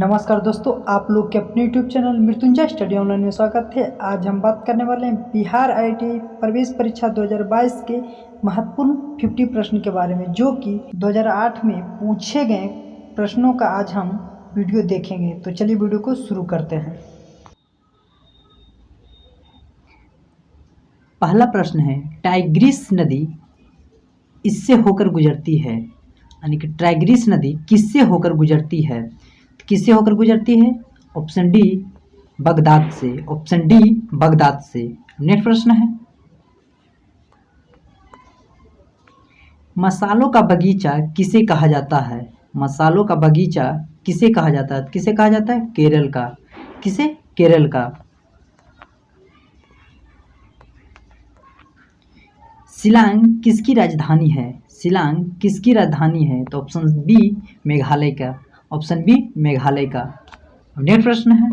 नमस्कार दोस्तों, आप लोग के अपने YouTube channel Mrityunjay study online में स्वागत है। आज हम बात करने वाले हैं बिहार IIT प्रवेश परीक्षा 2022 के महत्वपूर्ण 50 प्रश्न के बारे में, जो कि 2008 में पूछे गए प्रश्नों का आज हम वीडियो देखेंगे। तो चलिए वीडियो को शुरू करते हैं। पहला प्रश्न है, टाइग्रिस नदी इससे होकर गुजरती है, यानी कि टाइग्रिस नदी किससे होकर गुजरती है? किससे होकर गुजरती है? ऑप्शन डी बगदाद से। ऑप्शन डी बगदाद से। नेक्स्ट प्रश्न है, मसालों का बगीचा किसे कहा जाता है? मसालों का बगीचा किसे कहा जाता है? किसे कहा जाता है? केरल का। किसे? केरल का। शिलांग किसकी राजधानी है? शिलांग किसकी राजधानी है? तो ऑप्शन बी मेघालय का। ऑप्शन बी मेघालय का। नेक्स्ट प्रश्न है,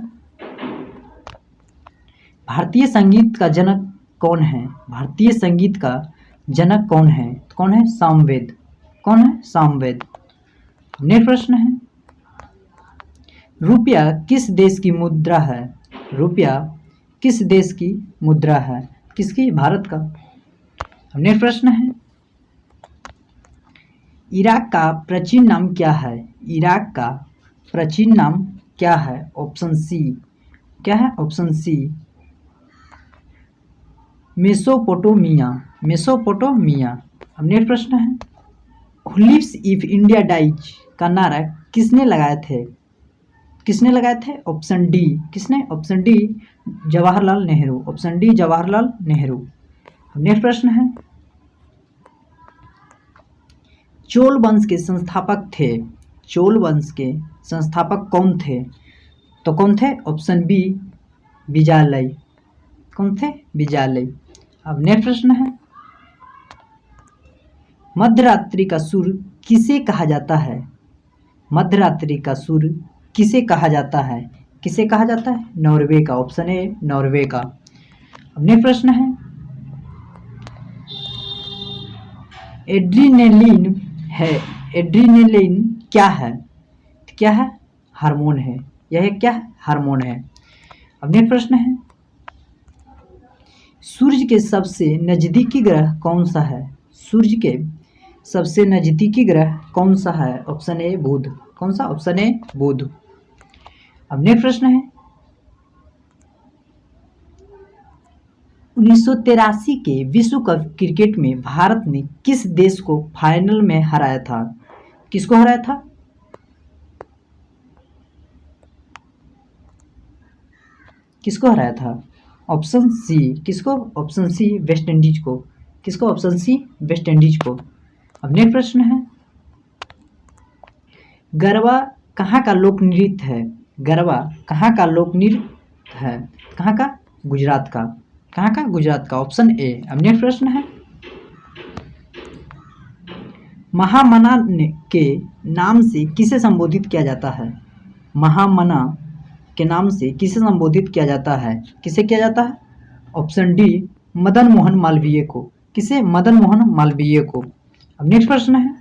भारतीय संगीत का जनक कौन है? भारतीय संगीत का जनक कौन है? कौन है? सामवेद। कौन है? सामवेद। नेक्स्ट प्रश्न है, रुपया किस देश की मुद्रा है? रुपया किस देश की मुद्रा है? किसकी? भारत का। नेक्स्ट प्रश्न है, इराक का प्राचीन नाम क्या है? इराक का प्राचीन नाम क्या है? Option C. क्या है? Option C Mesopotamia. मेसोपोटामिया। अब नेक्स्ट प्रश्न है, who lives if India dies का नारा किसने लगाए थे? किसने लगाए थे? Option D. किसने? Option D Jawaharlal Nehru. Option D Jawaharlal Nehru. Next प्रश्न है, चोल वंश के संस्थापक थे। चोल वंश के संस्थापक कौन थे? तो कौन थे? Option B Vijayalaya. कौन थे? विजयालय। अब नेक्स्ट प्रश्न है, मध्यरात्रि का सुर किसे कहा जाता है? मध्यरात्रि का सुर किसे कहा जाता है? किसे कहा जाता है? नॉर्वे का। ऑप्शन ए नॉर्वे का। अब नेक्स्ट प्रश्न है, एड्रीनेलिन है। एड्रीनेलिन क्या है? क्या है? हार्मोन है। यह क्या है? हार्मोन है। अब नेक्स्ट प्रश्न है, सूर्य के सबसे नजदीकी ग्रह कौन सा है? सूर्य के सबसे नजदीकी ग्रह कौन सा है? ऑप्शन ए बुध। कौन सा? ऑप्शन ए बुध। अब नेक्स्ट प्रश्न है, 1983 के विश्व कप क्रिकेट में भारत ने किस देश को फाइनल में हराया था? किसको हराया था? किसको हराया था? Option C. किसको? ऑप्शन सी वेस्ट इंडीज को। किसको? ऑप्शन सी वेस्ट इंडीज को। अब नेक्स्ट प्रश्न है, गरबा कहाँ का लोक नृत्य है? गरबा कहाँ का लोक नृत्य है? कहाँ का? गुजरात का। कहाँ का? गुजरात का। Option A. अब नेक्स्ट प्रश्न है, महामना के नाम से किसे संबोधित किया जाता है? महामना के नाम से किसे संबोधित किया जाता है? किसे किया जाता है? ऑप्शन डी मदन मोहन मालवीय को। किसे? मदन मोहन मालवीय को। अब नेक्स्ट प्रश्न है,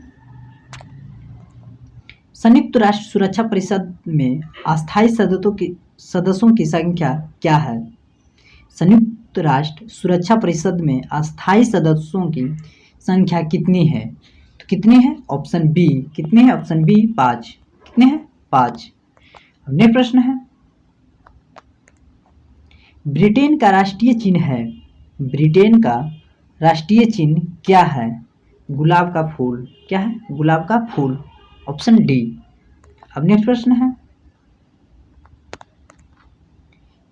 संयुक्त राष्ट्र सुरक्षा परिषद में अस्थायी सदस्यों की संख्या क्या है? संयुक्त राष्ट्र सुरक्षा परिषद में अस्थायी सदस्यों की संख्या कितनी है? तो कितनी है? Option B. कितनी है? Option B 5। कितने हैं? 5। अब नेक्स्ट प्रश्न है, ब्रिटेन का राष्ट्रीय चिन्ह है। ब्रिटेन का राष्ट्रीय चिन्ह क्या है? गुलाब का फूल। क्या है? गुलाब का फूल। Option D. अब नेक्स्ट प्रश्न है,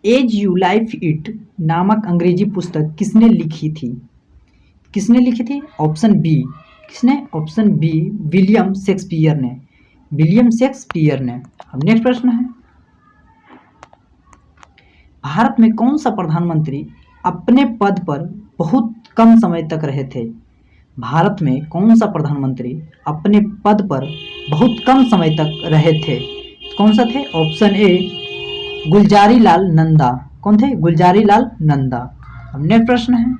एज यू लाइफ इट नामक अंग्रेजी पुस्तक किसने लिखी थी? किसने लिखी थी? Option B. किसने? ऑप्शन बी विलियम शेक्सपियर ने। विलियम शेक्सपियर ने। अब नेक्स्ट प्रश्न है, भारत में कौन सा प्रधानमंत्री अपने पद पर बहुत कम समय तक रहे थे? भारत में कौन सा प्रधानमंत्री अपने पद पर बहुत कम समय तक रहे थे? कौन सा थे? Option A Gulzari Lal Nanda. कौन थे? गुलजारी लाल नंदा। अब नेक्स्ट प्रश्न है,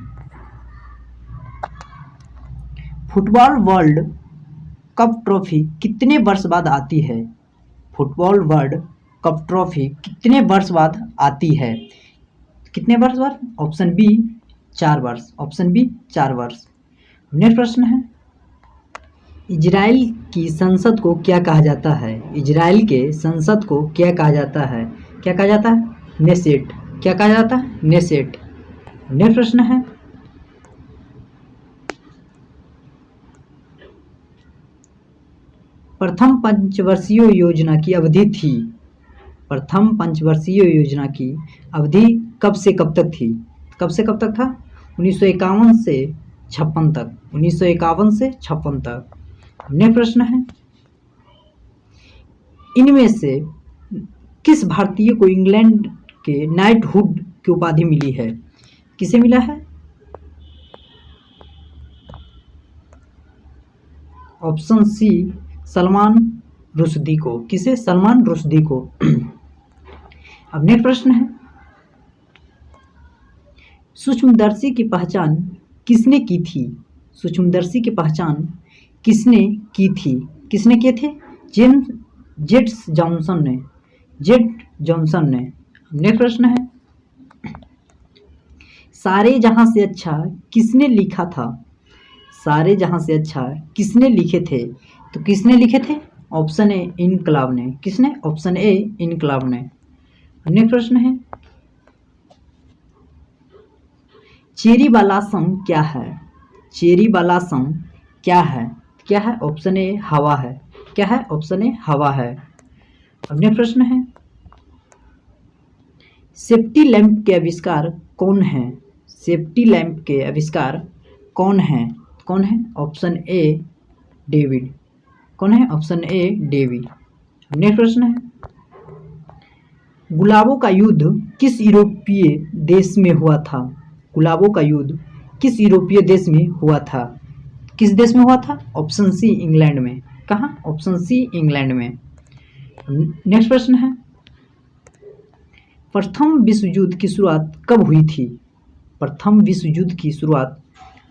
फुटबॉल वर्ल्ड कप ट्रॉफी कितने वर्ष बाद आती है? फुटबॉल वर्ल्ड कप ट्रॉफी कितने वर्ष बाद आती है? कितने वर्ष बाद? ऑप्शन बी 4 वर्ष। ऑप्शन बी 4 वर्ष। नेक्स्ट प्रश्न है, इजराइल की संसद को क्या कहा जाता है? इजराइल के संसद को क्या कहा जाता है? क्या कहा जाता है? नेसेट। क्या कहा जाता है? नेसेट। नेक्स्ट प्रश्न है, प्रथम पंचवर्षीय योजना की अवधि थी। प्रथम पंचवर्षीय योजना की अवधि कब से कब तक थी? कब से कब तक था? 1951 से 56 तक। 1951 से 56 तक। नेक्स्ट प्रश्न है, इनमें से किस भारतीय को इंग्लैंड के नाइटहुड की उपाधि मिली है? किसे मिला है? ऑप्शन सी सलमान रुश्दी को। किसे? सलमान रुश्दी को। अब नेक्स्ट प्रश्न है, सूक्ष्मदर्शी की पहचान किसने की थी? सूक्ष्मदर्शी की पहचान किसने की थी? किसने किए थे? जेड जॉनसन ने। जेड जॉनसन ने। नेक्स्ट प्रश्न है, सारे जहां से अच्छा किसने लिखा था? सारे जहां से अच्छा किसने लिखे थे? तो किसने लिखे थे? ऑप्शन ए इनकलाब ने। किसने? ऑप्शन ए इनकलाब ने। नेक्स्ट प्रश्न है, चेरी बालासम क्या है? चेरी बालासम क्या है? क्या है? ऑप्शन ए हवा है। क्या है? ऑप्शन ए हवा है। अब नेक्स्ट प्रश्न है, सेफ्टी लैंप के आविष्कार कौन है? सेफ्टी लैंप के आविष्कार कौन है? कौन है? Option A David. कौन है? Option A David. नेक्स्ट प्रश्न है, गुलाबों का युद्ध किस यूरोपीय देश में हुआ था? गुलाबों का युद्ध किस यूरोपीय देश में हुआ था? किस देश में हुआ था? ऑप्शन सी इंग्लैंड में। कहाँ? ऑप्शन सी इंग्लैंड में। नेक्स्ट प्रश्न है, प्रथम विश्व युद्ध की शुरुआत कब हुई थी? प्रथम विश्व युद्ध की शुरुआत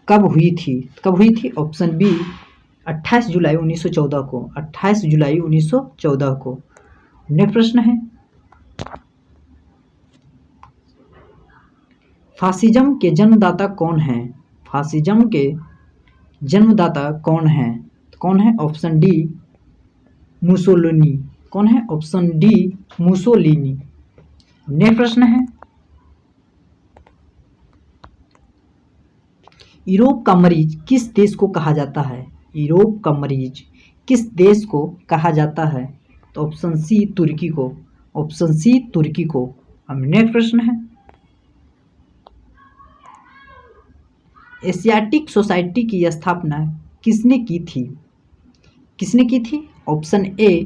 कब हुई थी? कब हुई थी? ऑप्शन बी 28 जुलाई 1914 को। 28 जुलाई 1914 को। नेक्स्ट प्रश्न है, फासिज्म के जन्मदाता कौन है? फासिज्म के जन्मदाता कौन है? कौन है? Option D Mussolini. कौन है? Option D Mussolini. नेक्स्ट प्रश्न है, यूरोप का मरीज किस देश को कहा जाता है? यूरोप का मरीज किस देश को कहा जाता है? तो ऑप्शन सी तुर्की को। ऑप्शन सी तुर्की को। अब नेक्स्ट प्रश्न है, एशियाटिक सोसाइटी की स्थापना किसने की थी? किसने की थी? ऑप्शन ए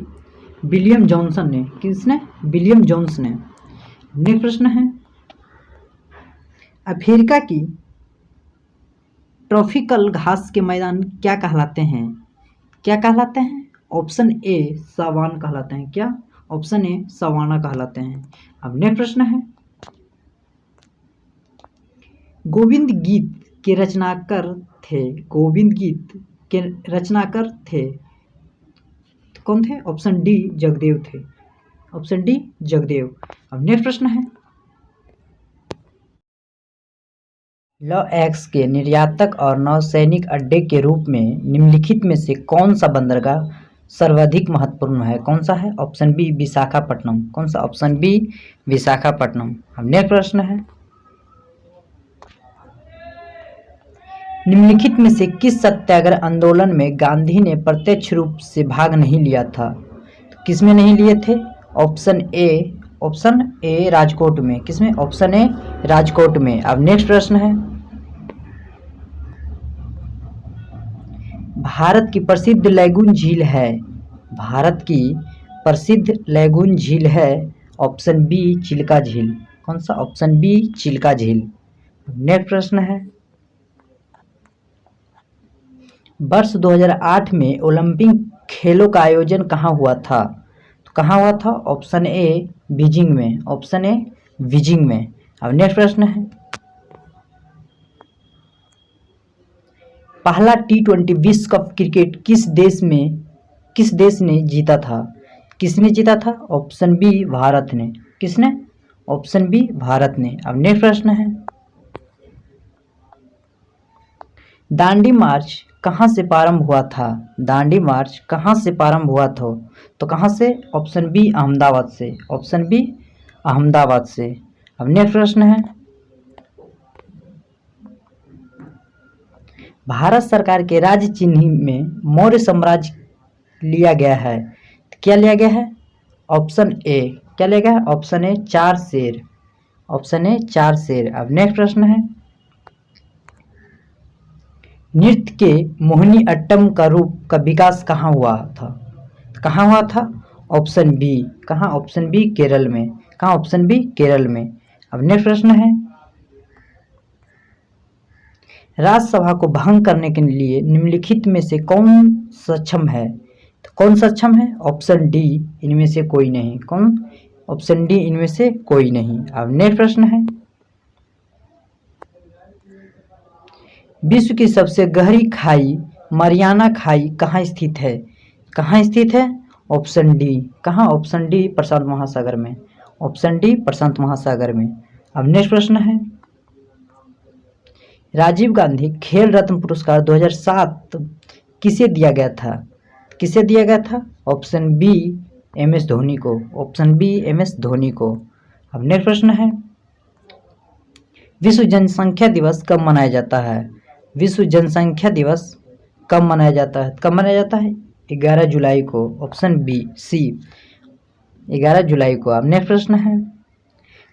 विलियम जॉनसन ने। किसने? विलियम जॉन्स ने। नेक्स्ट प्रश्न है, अफ्रीका की ट्रॉपिकल घास के मैदान क्या कहलाते हैं? क्या कहलाते हैं? ऑप्शन ए सवान कहलाते हैं। क्या? ऑप्शन ए सवाना कहलाते हैं। अब नेक्स्ट प्रश्न है, गोविंद गीत के रचनाकार थे। गोविंद गीत के रचनाकार थे कौन थे? ऑप्शन डी जगदेव थे। Option D Jagdev. अब नेक्स्ट प्रश्न है, लौ एक्स के निर्यातक और नौसैनिक अड्डे के रूप में निम्नलिखित में से कौन सा बंदरगाह सर्वाधिक महत्वपूर्ण है? कौन सा है? Option B Visakhapatnam. कौन सा? Option B Visakhapatnam. अब नेक्स्ट प्रश्न है, निम्नलिखित में से किस सत्याग्रह आंदोलन में गांधी ने प्रत्यक्ष रूप से भाग नहीं लिया था? तो किसमें नहीं लिए थे? ऑप्शन ए राजकोट में। किसमें? ऑप्शन ए राजकोट में। अब नेक्स्ट प्रश्न है, भारत की प्रसिद्ध लैगून झील है। भारत की प्रसिद्ध लैगून झील है ऑप्शन बी चिल्का झील। कौन सा? ऑप्शन बी चिल्का झील। नेक्स्ट प्रश्न है, वर्ष 2008 में ओलंपिक खेलों का आयोजन कहाँ हुआ था? तो कहाँ हुआ था? ऑप्शन ए बीजिंग में। ऑप्शन ए बीजिंग में। अब नेक्स्ट प्रश्न है, पहला T20 विश्व कप क्रिकेट किस देश ने जीता था? किसने जीता था? ऑप्शन बी भारत ने। किसने? ऑप्शन बी भारत ने। अब नेक्स्ट प्रश्न है, दांडी मार्च कहाँ से प्रारंभ हुआ था? दांडी मार्च कहाँ से प्रारंभ हुआ था? तो कहाँ से? ऑप्शन बी अहमदाबाद से। ऑप्शन बी अहमदाबाद से। अब नेक्स्ट प्रश्न है, भारत सरकार के राज्य चिन्ह में मौर्य साम्राज्य लिया गया है, क्या लिया गया है? ऑप्शन ए, क्या लिया गया है? ऑप्शन ए 4 शेर। ऑप्शन ए 4 शेर। अब नेक्स्ट प्रश्न है, नृत्य के मोहिनी अट्टम का रूप का विकास कहाँ हुआ था? कहाँ हुआ था? ऑप्शन बी, कहाँ? ऑप्शन बी केरल में। कहाँ? ऑप्शन बी केरल में। अब नेक्स्ट प्रश्न है, राज्यसभा को भंग करने के लिए निम्नलिखित में से कौन सक्षम है? तो कौन सक्षम है? ऑप्शन डी इनमें से कोई नहीं। कौन? ऑप्शन डी इनमें से कोई नहीं। अब नेक्स्ट प्रश्न है, विश्व की सबसे गहरी खाई मरियाना खाई कहाँ स्थित है? कहाँ स्थित है? ऑप्शन डी, कहाँ? ऑप्शन डी प्रशांत महासागर में। ऑप्शन डी प्रशांत महासागर में। अब नेक्स्ट प्रश्न है, राजीव गांधी खेल रत्न पुरस्कार 2007 किसे दिया गया था? किसे दिया गया था? Option B M S Dhoni को। Option B M S Dhoni को। अब नेक्स्ट प्रश्न है, विश्व जनसंख्या दिवस कब मनाया जाता है? विश्व जनसंख्या दिवस कब मनाया जाता है? कब मनाया जाता है? 11 जुलाई को। ऑप्शन बी सी 11 जुलाई को। अब नेक्स्ट प्रश्न है,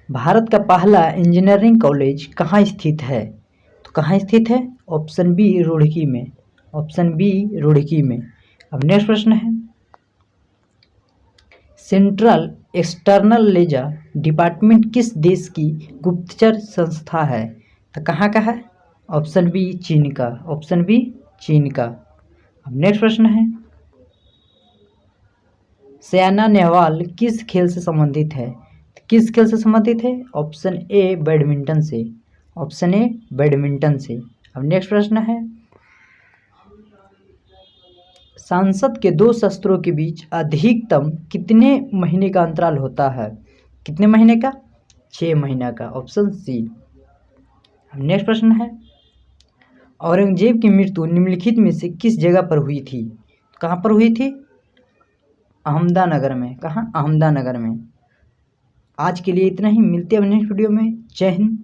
भारत का पहला इंजीनियरिंग कॉलेज कहाँ स्थित है? तो कहाँ स्थित है? ऑप्शन बी रुड़की में। ऑप्शन बी रुड़की में। अब नेक्स्ट प्रश्न है, सेंट्रल एक्सटर्नल लेजर डिपार्टमेंट किस देश की गुप्तचर संस्था है? तो कहाँ का है? ऑप्शन बी चीन का। ऑप्शन बी चीन का। अब नेक्स्ट प्रश्न है, सायना नेहवाल किस खेल से संबंधित है? किस खेल से संबंधित है? ऑप्शन ए बैडमिंटन से। ऑप्शन ए बैडमिंटन से। अब नेक्स्ट प्रश्न है, सांसद के 2 शस्त्रों के बीच अधिकतम कितने महीने का अंतराल होता है? कितने महीने का? 6 महीना का। Option C. अब नेक्स्ट प्रश्न है, औरंगजेब की मृत्यु निम्नलिखित में से किस जगह पर हुई थी? कहाँ पर हुई थी? अहमदानगर में। कहाँ? अहमदानगर में। आज के लिए इतना ही, मिलते हैं नेक्स्ट वीडियो में। जय हिंद।